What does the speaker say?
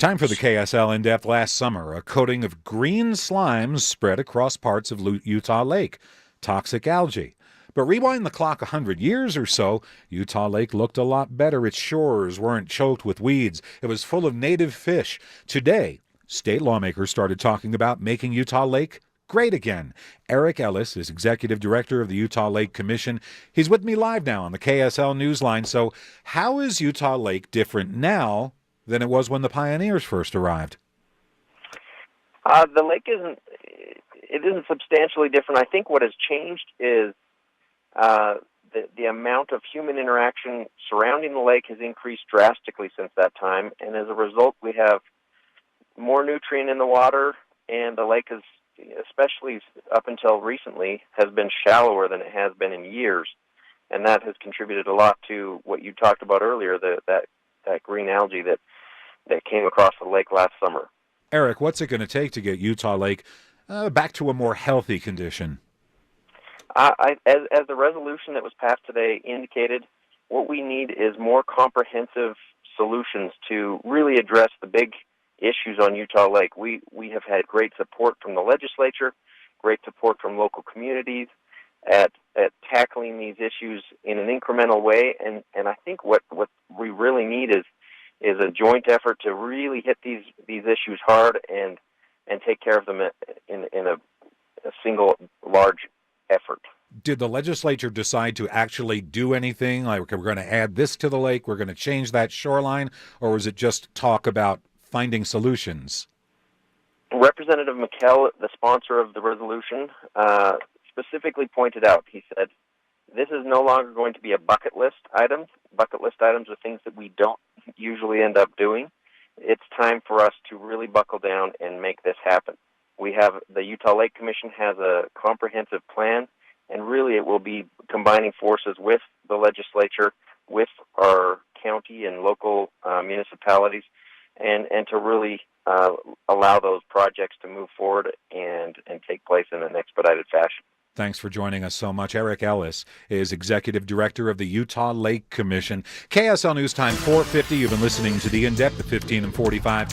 Time for the KSL In-Depth. Last summer, a coating of green slimes spread across parts of Utah Lake. Toxic algae. But rewind the clock 100 years or so, Utah Lake looked a lot better. Its shores weren't choked with weeds. It was full of native fish. Today, state lawmakers started talking about making Utah Lake great again. Ellis is executive director of the Utah Lake Commission. He's with me live now on the KSL Newsline. So how is Utah Lake different now than it was when the pioneers first arrived? The lake isn't substantially different. I think what has changed is the amount of human interaction surrounding the lake has increased drastically since that time, and as a result, we have more nutrient in the water, and the lake is, especially up until recently, has been shallower than it has been in years, and that has contributed a lot to what you talked about earlier, that green algae that came across the lake last summer. Eric, what's it going to take to get Utah Lake back to a more healthy condition? As the resolution that was passed today indicated, what we need is more comprehensive solutions to really address the big issues on Utah Lake. We have had great support from the legislature, great support from local communities at tackling these issues in an incremental way, and I think what we really need is a joint effort to really hit these issues hard and take care of them in a single large effort. Did the legislature decide to actually do anything? Like, we're going to add this to the lake, we're going to change that shoreline, or was it just talk about finding solutions? Representative McKell, the sponsor of the resolution, specifically pointed out, he said, this is no longer going to be a bucket list item. Bucket list items are things that we don't usually end up doing. It's time for us to really buckle down and make this happen. The Utah Lake Commission has a comprehensive plan, and really it will be combining forces with the legislature, with our county and local municipalities, and to really allow those projects to move forward and take place in an expedited fashion. Thanks for joining us so much. Ellis is Executive Director of the Utah Lake Commission. KSL News Time 4:50. You've been listening to the In-Depth at 15 and 45.